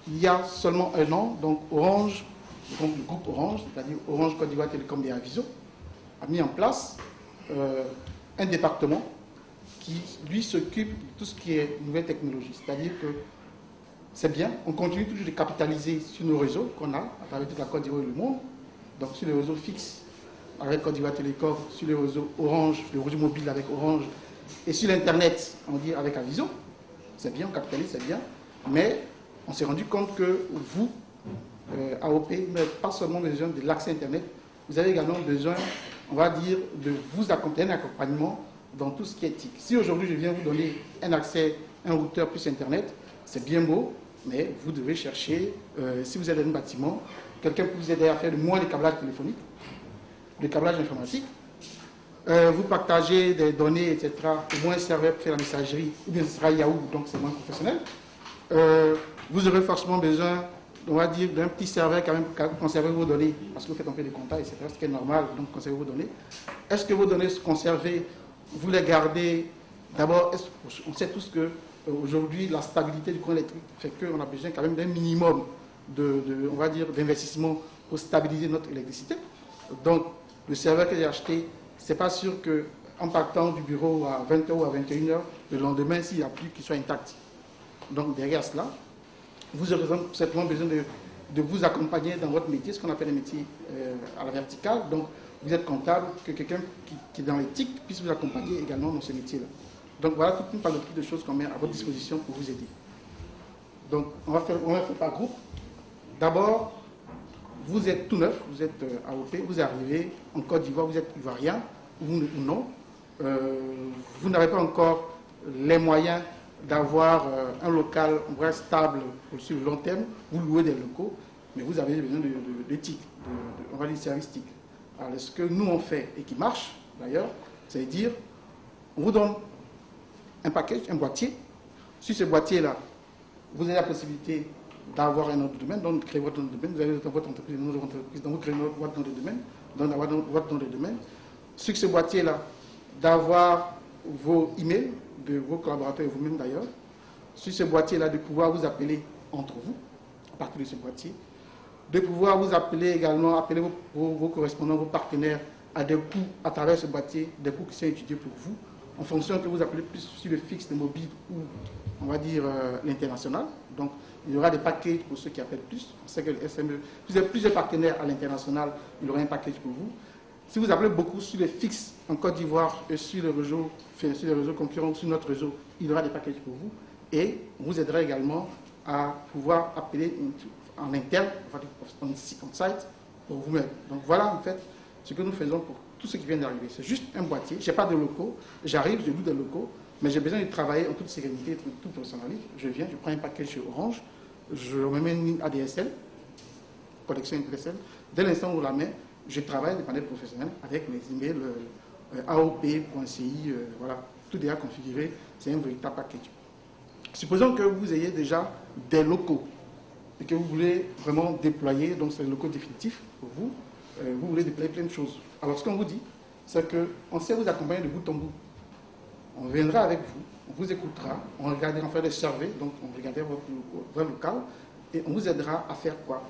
il y a seulement un an, donc Orange, donc le groupe Orange, c'est-à-dire Orange Côte d'Ivoire Télécom et Aviso, a mis en place un département qui, lui, s'occupe de tout ce qui est nouvelle technologie. C'est-à-dire que c'est bien, on continue toujours de capitaliser sur nos réseaux qu'on a à travers toute la Côte d'Ivoire et le monde, donc sur les réseaux fixes avec Côte d'Ivoire Télécom, sur les réseaux Orange, le réseau mobile avec Orange, et sur l'Internet, on dit avec Aviso. C'est bien, on capitalise, c'est bien, mais on s'est rendu compte que vous, AOP, vous n'avez pas seulement besoin de l'accès Internet, vous avez également besoin, on va dire, de vous accompagner, un accompagnement dans tout ce qui est TIC. Si aujourd'hui je viens vous donner un accès, un routeur plus Internet, c'est bien beau, mais vous devez chercher, si vous êtes dans un bâtiment, quelqu'un peut vous aider à faire moins de câblage téléphonique, de câblage informatique. Vous partagez des données, etc. Au moins un serveur pour faire la messagerie, ou bien ce sera Yahoo, donc c'est moins professionnel. Vous aurez forcément besoin, on va dire, d'un petit serveur quand même pour conserver vos données, parce que vous faites un peu des contacts, etc. Ce qui est normal, donc conserver vos données. Est-ce que vos données sont conservées, vous les gardez? D'abord, on sait tous que aujourd'hui, la stabilité du courant électrique fait qu'on a besoin quand même d'un minimum on va dire, d'investissement pour stabiliser notre électricité. Donc, le serveur que j'ai acheté, c'est pas sûr qu'en partant du bureau à 20h ou à 21h, le lendemain, s'il n'y a plus, qu'il soit intact. Donc, derrière cela, vous aurez simplement besoin de vous accompagner dans votre métier, ce qu'on appelle un métier à la verticale. Donc, vous êtes comptable, que quelqu'un qui est dans l'éthique puisse vous accompagner également dans ce métier-là. Donc, voilà toute une panoplie de choses qu'on met à votre disposition pour vous aider. Donc, on va faire par groupe. D'abord, vous êtes tout neuf, vous êtes AOP, vous arrivez en Côte d'Ivoire, vous êtes ivoirien ou non. Vous n'avez pas encore les moyens d'avoir un local stable sur le long terme. Vous louez des locaux, mais vous avez besoin de TIC, on va dire service TIC. Alors, ce que nous on fait et qui marche d'ailleurs, c'est dire, on vous donne un package, un boîtier. Sur ce boîtier-là, vous avez la possibilité d'avoir un nom de domaine, donc de créer votre nom de domaine. Vous avez votre entreprise, une autre entreprise, donc vous créez votre nom de domaine, donc d'avoir votre nom de domaine. Sur ce boîtier-là, d'avoir vos emails de vos collaborateurs et vous-même d'ailleurs. Sur ce boîtier-là, de pouvoir vous appeler entre vous, à partir de ce boîtier. De pouvoir vous appeler également, appeler vos correspondants, vos partenaires à des coûts à travers ce boîtier, des coûts qui sont étudiés pour vous, en fonction que vous appelez plus sur le fixe, le mobile ou, on va dire, l'international. Donc, il y aura des packages pour ceux qui appellent plus. On sait que le SME, si vous avez plusieurs partenaires à l'international, il y aura un package pour vous. Si vous appelez beaucoup sur les fixes en Côte d'Ivoire et sur les réseaux concurrents, sur notre réseau, il y aura des packages pour vous. Et on vous aidera également à pouvoir appeler en interne, on site, pour vous-même. Donc voilà en fait ce que nous faisons pour tout ce qui vient d'arriver. C'est juste un boîtier. Je n'ai pas de locaux. J'arrive, je loue des locaux. Mais j'ai besoin de travailler en toute sérénité, tout professionnalisme. Je viens, je prends un paquet chez Orange, je me mets une ligne ADSL, connexion ADSL. Dès l'instant où la mets, je travaille de manière professionnelle avec mes emails AOP.ci, voilà, tout déjà configuré. C'est un véritable package. Supposons que vous ayez déjà des locaux et que vous voulez vraiment déployer, donc c'est le locaux définitif pour vous, vous voulez déployer plein de choses. Alors ce qu'on vous dit, c'est qu'on sait vous accompagner de bout en bout. On viendra avec vous, on vous écoutera, on regardera, on fait des surveys, donc on regardera votre local et on vous aidera à faire quoi?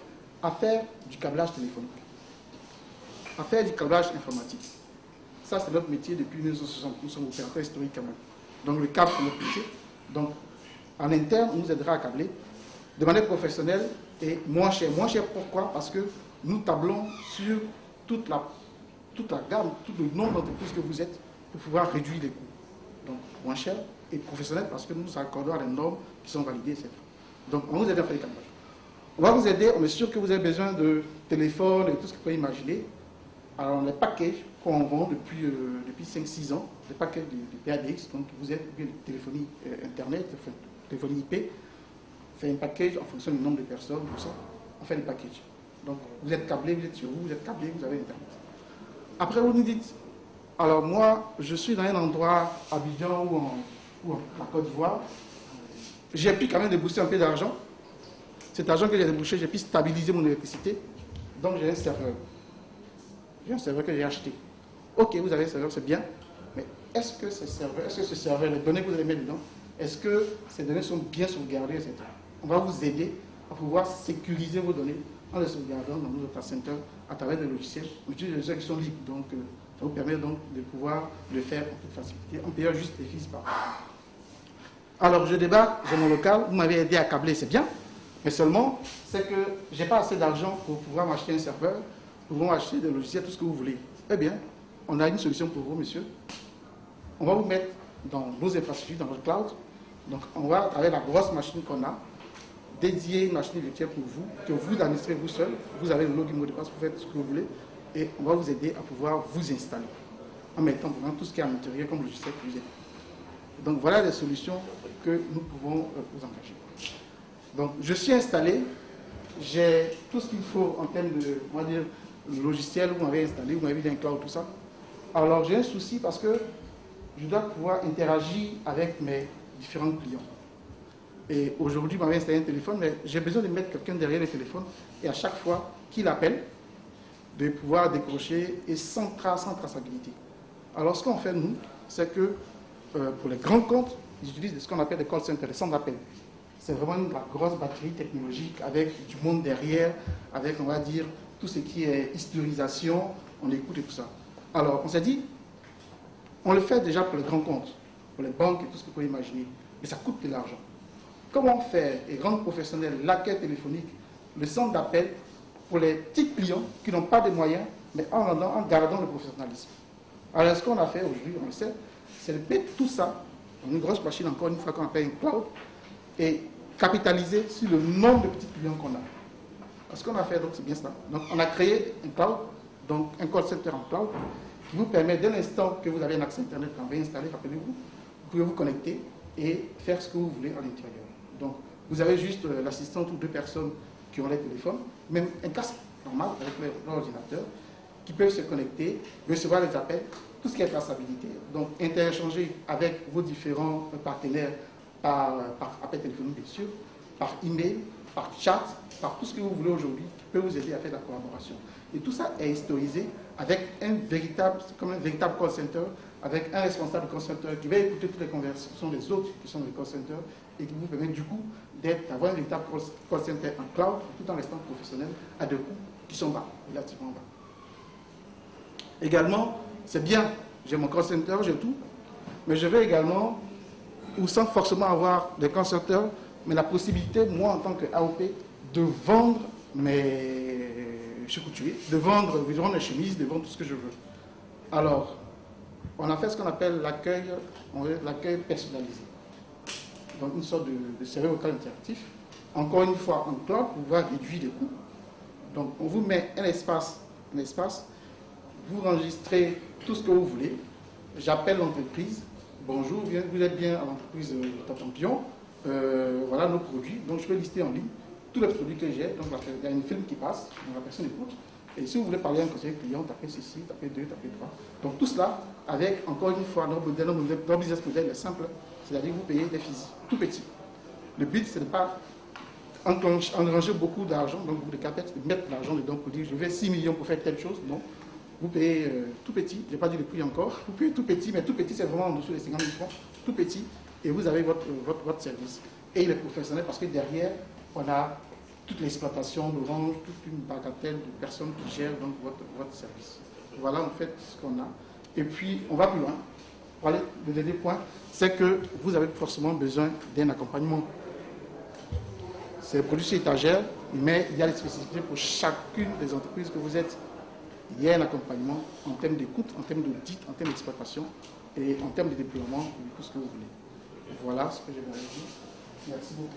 À faire du câblage téléphonique, à faire du câblage informatique. Ça, c'est notre métier depuis 1960. Nous sommes opérateurs historiques quand même. Donc le câble, c'est notre métier. Donc en interne, on vous aidera à câbler de manière professionnelle et moins cher. Moins cher pourquoi? Parce que nous tablons sur toute la gamme, tout le nombre d'entreprises que vous êtes pour pouvoir réduire les coûts. Donc moins cher et professionnel parce que nous accordons à des normes qui sont validées, etc. Donc on vous aide à faire les câblages. On va vous aider, on est sûr que vous avez besoin de téléphone et tout ce que vous pouvez imaginer. Alors les packages qu'on vend depuis 5-6 ans, les packages du PADX, donc vous êtes bien téléphonie internet, enfin, téléphonie IP, fait un package en fonction du nombre de personnes, tout ça, on fait des packages. Donc vous êtes câblé, vous êtes sur vous êtes câblé, vous avez internet. Après vous nous dites, alors moi, je suis dans un endroit, à Abidjan ou en Côte d'Ivoire, j'ai pu quand même débourser un peu d'argent. Cet argent que j'ai débouché, j'ai pu stabiliser mon électricité. Donc j'ai un serveur. J'ai un serveur que j'ai acheté. Ok, vous avez un serveur, c'est bien. Mais est-ce que ce serveur, les données que vous allez mettre dedans, est-ce que ces données sont bien sauvegardées, etc. On va vous aider à pouvoir sécuriser vos données en les sauvegardant dans nos data centers à travers des logiciels. On utilise des logiciels qui sont libres, donc ça vous permet donc de pouvoir le faire en toute facilité, en payant juste les fees par an. Alors je débarque, j'ai mon local, vous m'avez aidé à câbler, c'est bien, mais seulement, c'est que je n'ai pas assez d'argent pour pouvoir m'acheter un serveur, pour pouvoir acheter des logiciels, tout ce que vous voulez. Eh bien, on a une solution pour vous, monsieur. On va vous mettre dans nos infrastructures, dans votre cloud. Donc, on va, avec la grosse machine qu'on a, dédier une machine virtuelle pour vous, que vous administrez vous seul. Vous avez le login mot de passe, vous faites ce que vous voulez, et on va vous aider à pouvoir vous installer, en mettant vraiment tout ce qui est à l'intérieur comme logiciel que vous avez. Donc, voilà les solutions que nous pouvons vous engager. Donc, je suis installé, j'ai tout ce qu'il faut en termes de, on va dire, logiciel, vous m'avez installé, vous m'avez dit un cloud, tout ça. Alors, j'ai un souci parce que je dois pouvoir interagir avec mes différents clients. Et aujourd'hui, vous m'avez installé un téléphone, mais j'ai besoin de mettre quelqu'un derrière le téléphone et à chaque fois qu'il appelle, de pouvoir décrocher et sans traçabilité. Alors, ce qu'on fait, nous, c'est que pour les grands comptes, ils utilisent ce qu'on appelle des call centers, des centres d'appel. C'est vraiment une grosse batterie technologique avec du monde derrière, avec, on va dire, tout ce qui est historisation, on écoute et tout ça. Alors, on s'est dit, on le fait déjà pour les grands comptes, pour les banques et tout ce que vous pouvez imaginer, mais ça coûte de l'argent. Comment faire, les grands professionnels, l'accueil téléphonique, le centre d'appel, pour les petits clients qui n'ont pas de moyens, mais en gardant le professionnalisme. Alors, ce qu'on a fait aujourd'hui, on le sait, c'est de mettre tout ça dans une grosse machine, encore une fois, qu'on appelle une cloud, et capitaliser sur le nombre de petits clients qu'on a. Ce qu'on a fait, donc, c'est bien ça. Donc, on a créé un cloud, donc un call center en cloud, qui vous permet, dès l'instant que vous avez un accès Internet, quand vous avez installé, rappelez-vous, vous pouvez vous connecter et faire ce que vous voulez à l'intérieur. Donc, vous avez juste l'assistante ou deux personnes qui ont les téléphones, même un casque normal avec leur ordinateur, qui peuvent se connecter, recevoir les appels, tout ce qui est traçabilité, donc interchanger avec vos différents partenaires par appel téléphonique, bien sûr, par email, par chat, par tout ce que vous voulez aujourd'hui, qui peut vous aider à faire de la collaboration. Et tout ça est historisé avec un véritable call center, avec un responsable de call center qui va écouter toutes les conversations des autres qui sont dans les call centers et qui vous permet du coup d'avoir un véritable call center en cloud tout en restant professionnel à des coûts qui sont bas, relativement bas. Également, c'est bien, j'ai mon call center, j'ai tout, mais je vais également, ou sans forcément avoir des call centers, mais la possibilité, moi en tant qu'AOP, de vendre mes couturiers, de vendre mes chemises, de vendre tout ce que je veux. Alors, on a fait ce qu'on appelle l'accueil personnalisé. Donc une sorte de serveur vocal interactif. Encore une fois, en cloud, pour pouvoir réduire les coûts. Donc on vous met un espace, vous enregistrez tout ce que vous voulez. J'appelle l'entreprise. Bonjour, vous êtes bien à l'entreprise Tatampion. Voilà nos produits. Donc je peux lister en ligne tous les produits que j'ai. Donc il y a une film qui passe, donc la personne écoute. Et si vous voulez parler à un conseiller client, tapez ceci, tapez 2, tapez 3. Donc tout cela avec, encore une fois, notre business model est simple, c'est-à-dire que vous payez des fees tout petits. Le but, c'est de ne pas engranger beaucoup d'argent, donc beaucoup de capex, de mettre l'argent dedans pour dire je vais 6 millions pour faire telle chose. Non, vous payez tout petit, je n'ai pas dit le prix encore, vous payez tout petit, mais tout petit, c'est vraiment en dessous des 50 000 francs, tout petit, et vous avez votre service. Et il est professionnel parce que derrière, on a toute l'exploitation d'Orange, toute une bagatelle de personnes qui gèrent donc votre service. Voilà en fait ce qu'on a. Et puis, on va plus loin. Pour aller, le dernier point, c'est que vous avez forcément besoin d'un accompagnement. C'est produit sur étagère, mais il y a des spécificités pour chacune des entreprises que vous êtes. Il y a un accompagnement en termes d'écoute, en termes d'audit, en termes d'exploitation et en termes de déploiement, et tout ce que vous voulez. Voilà ce que je vais vous dire. Merci beaucoup.